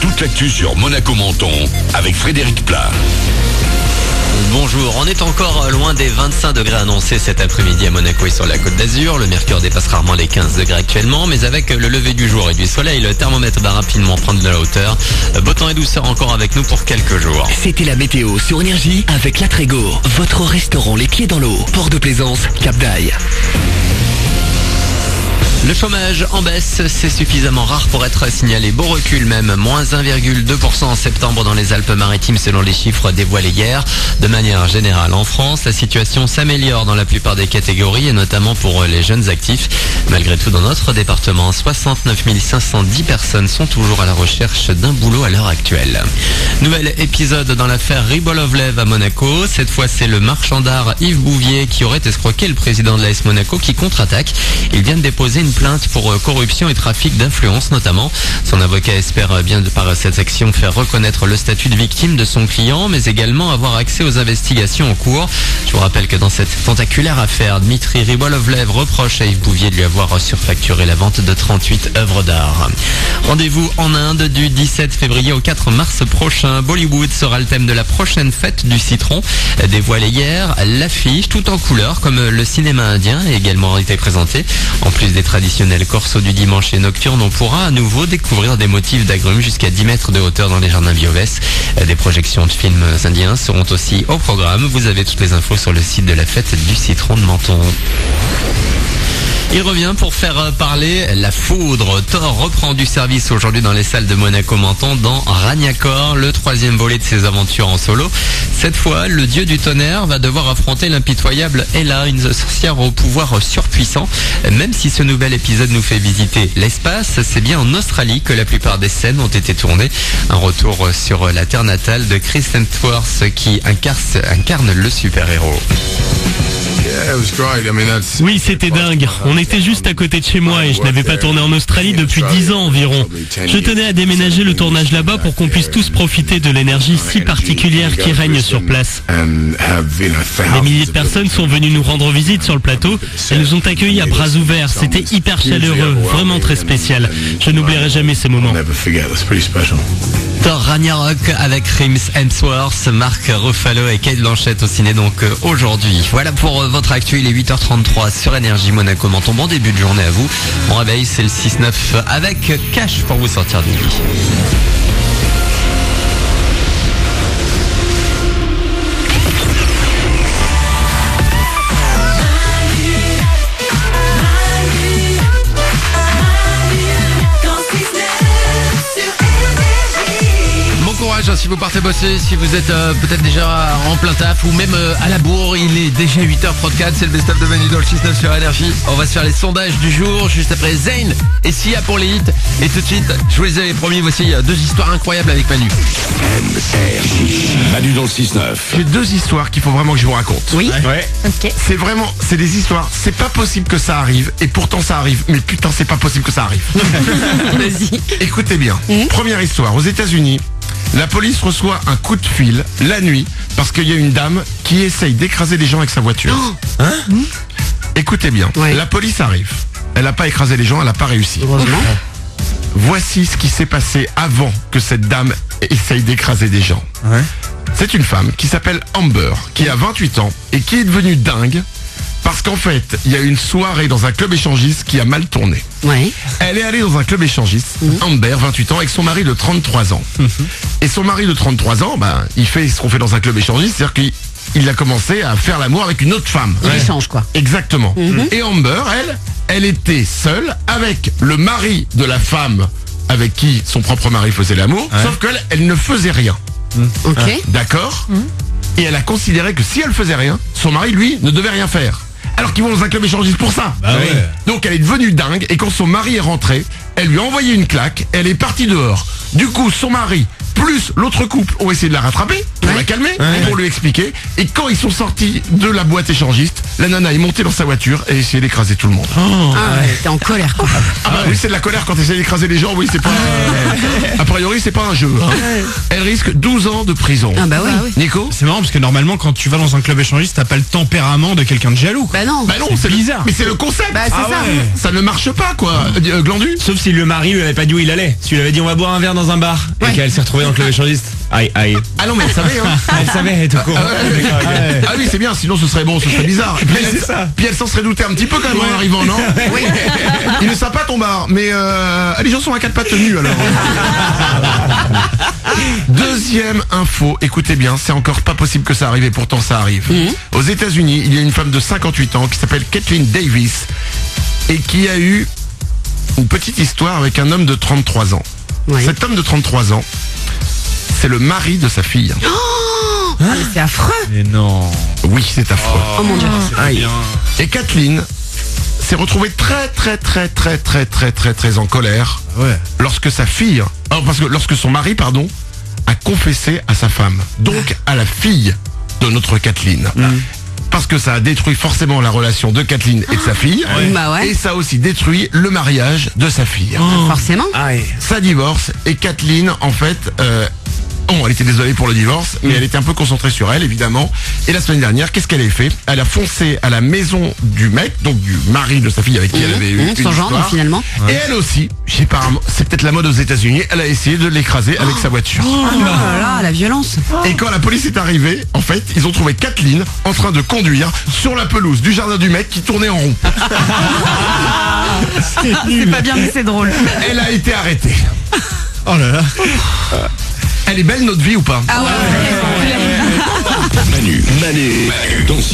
Toute l'actu sur Monaco Menton avec Frédéric Plat. Bonjour, on est encore loin des 25 degrés annoncés cet après-midi à Monaco et sur la Côte d'Azur. Le mercure dépasse rarement les 15 degrés actuellement, mais avec le lever du jour et du soleil, le thermomètre va rapidement prendre de la hauteur. Beau temps et douceur encore avec nous pour quelques jours. C'était la météo sur Énergie avec La Trégo, votre restaurant les pieds dans l'eau. Port de Plaisance, Cap d'Aille. Le chômage en baisse, c'est suffisamment rare pour être signalé. Beau recul même, moins 1,2% en septembre dans les Alpes-Maritimes selon les chiffres dévoilés hier. De manière générale en France, la situation s'améliore dans la plupart des catégories et notamment pour les jeunes actifs. Malgré tout, dans notre département, 69 510 personnes sont toujours à la recherche d'un boulot à l'heure actuelle. Nouvel épisode dans l'affaire Rybolovlev à Monaco. Cette fois, c'est le marchand d'art Yves Bouvier qui aurait escroqué le président de l'AS Monaco qui contre-attaque. Il vient de déposer une plainte pour corruption et trafic d'influence notamment. Son avocat espère bien par cette action faire reconnaître le statut de victime de son client, mais également avoir accès aux investigations en cours. Je vous rappelle que dans cette tentaculaire affaire, Dmitri Rybolovlev reproche à Yves Bouvier de lui avoir surfacturé la vente de 38 œuvres d'art. Rendez-vous en Inde du 17 février au 4 mars prochain. Bollywood sera le thème de la prochaine fête du citron. Dévoilé hier, l'affiche tout en couleur comme le cinéma indien a également été présenté. En plus des traditionnels corsos du dimanche et nocturne, on pourra à nouveau découvrir des motifs d'agrumes jusqu'à 10 mètres de hauteur dans les jardins Biovès. Des projections de films indiens seront aussi au programme. Vous avez toutes les infos sur le site de la fête du citron de Menton. Il revient pour faire parler la foudre. Thor reprend du service aujourd'hui dans les salles de Monaco Menton dans Ragnakor, le troisième volet de ses aventures en solo. Cette fois, le dieu du tonnerre va devoir affronter l'impitoyable Hela, une sorcière au pouvoir surpuissant. Même si ce nouvel épisode nous fait visiter l'espace, c'est bien en Australie que la plupart des scènes ont été tournées. Un retour sur la terre natale de Chris Hemsworth qui incarne le super-héros. Oui, c'était dingue. On était juste à côté de chez moi et je n'avais pas tourné en Australie depuis 10 ans environ. Je tenais à déménager le tournage là-bas pour qu'on puisse tous profiter de l'énergie si particulière qui règne sur place. Des milliers de personnes sont venues nous rendre visite sur le plateau. Elles nous ont accueillis à bras ouverts. C'était hyper chaleureux, vraiment très spécial. Je n'oublierai jamais ces moments. Thor Ragnarok avec Chris Hemsworth, Mark Ruffalo et Kate Blanchett au ciné donc aujourd'hui. Voilà pour votre actu, il est 8h33 sur Énergie Monaco Menton. Bon début de journée à vous. Mon réveil c'est le 6-9 avec Cash pour vous sortir du lit. Si vous partez bosser, si vous êtes peut-être déjà en plein taf ou même à la bourre, il est déjà 8h34, c'est le best-of de Manu dans le 6-9 sur Énergie. On va se faire les sondages du jour, juste après Zayn et Sia pour les hits. Et tout de suite, je vous les avais promis, voici deux histoires incroyables avec Manu. Manu dans le 6-9. J'ai deux histoires qu'il faut vraiment que je vous raconte. Oui. Ouais. Ok. C'est des histoires, c'est pas possible que ça arrive, et pourtant ça arrive, mais putain c'est pas possible que ça arrive. Vas-y. Écoutez bien, première histoire, aux États-Unis, la police reçoit un coup de fil la nuit parce qu'il y a une dame qui essaye d'écraser des gens avec sa voiture. Écoutez bien, la police arrive, elle n'a pas écrasé les gens, elle n'a pas réussi. Heureusement. Voici ce qui s'est passé avant que cette dame essaye d'écraser des gens. C'est une femme qui s'appelle Amber, qui a 28 ans et qui est devenue dingue parce qu'en fait, il y a une soirée dans un club échangiste qui a mal tourné. Ouais. Elle est allée dans un club échangiste, Amber, 28 ans, avec son mari de 33 ans. Et son mari de 33 ans, il fait ce qu'on fait dans un club échangiste, c'est-à-dire qu'il a commencé à faire l'amour avec une autre femme. Il échange quoi. Exactement. Et Amber, elle était seule avec le mari de la femme avec qui son propre mari faisait l'amour, sauf qu'elle, elle ne faisait rien. Ok. D'accord. Et elle a considéré que si elle faisait rien, son mari, lui, ne devait rien faire. Alors qu'ils vont dans un club échangiste pour ça. Donc elle est devenue dingue et quand son mari est rentré, elle lui a envoyé une claque, elle est partie dehors. Du coup, son mari plus l'autre couple ont essayé de la rattraper pour la calmer, pour lui expliquer. Et quand ils sont sortis de la boîte échangiste, la nana est montée dans sa voiture et a essayé d'écraser tout le monde. T'es en colère quoi. Oui, c'est de la colère quand tu essaies d'écraser les gens, oui, c'est pas... A priori, c'est pas un jeu. Elle risque 12 ans de prison. Ah bah oui. Nico ? C'est marrant parce que normalement quand tu vas dans un club échangiste t'as pas le tempérament de quelqu'un de jaloux. Bah non. Bah non, c'est bizarre. Mais c'est le concept. Bah c'est ça. Ça ne marche pas quoi, Glandu. Sauf si le mari lui avait pas dit où il allait. Si lui avait dit on va boire un verre dans un bar et qu'elle s'est retrouvée dans le club échangiste. Aïe. Ah non mais elle savait hein. Elle savait, elle était au courant. Ah oui c'est bien, sinon ce serait bizarre. Puis elle s'en serait doutée un petit peu quand même en arrivant, non? Oui. Il est sympa ton bar, mais les gens sont à quatre pattes nus alors. Deuxième info, écoutez bien, c'est encore pas possible que ça arrive et pourtant ça arrive. Aux États-Unis, il y a une femme de 58 ans qui s'appelle Kathleen Davis et qui a eu une petite histoire avec un homme de 33 ans. Oui. Cet homme de 33 ans, c'est le mari de sa fille. Ah, mais c'est affreux. Mais non. Oui, c'est affreux. Oh mon Dieu. Aïe. Et Kathleen s'est retrouvée très en colère lorsque sa fille, lorsque son mari, a confessé à sa femme, donc à la fille de notre Kathleen. Parce que ça a détruit forcément la relation de Kathleen et de sa fille. Bah ouais. Et ça a aussi détruit le mariage de sa fille. Forcément. Ça divorce et Kathleen, en fait, elle était désolée pour le divorce, mais elle était un peu concentrée sur elle, évidemment. Et la semaine dernière, qu'est-ce qu'elle a fait? Elle a foncé à la maison du mec, donc du mari de sa fille avec qui elle avait eu une son genre, histoire. finalement. Et elle aussi, c'est peut-être la mode aux États-Unis, elle a essayé de l'écraser avec sa voiture. Oh là là, la violence. Et quand la police est arrivée, en fait, ils ont trouvé Kathleen en train de conduire sur la pelouse du jardin du mec qui tournait en rond. C'est pas bien, mais c'est drôle. Elle a été arrêtée. Oh là là. Elle est belle notre vie ou pas? Ah ouais. Manu dans 6-9.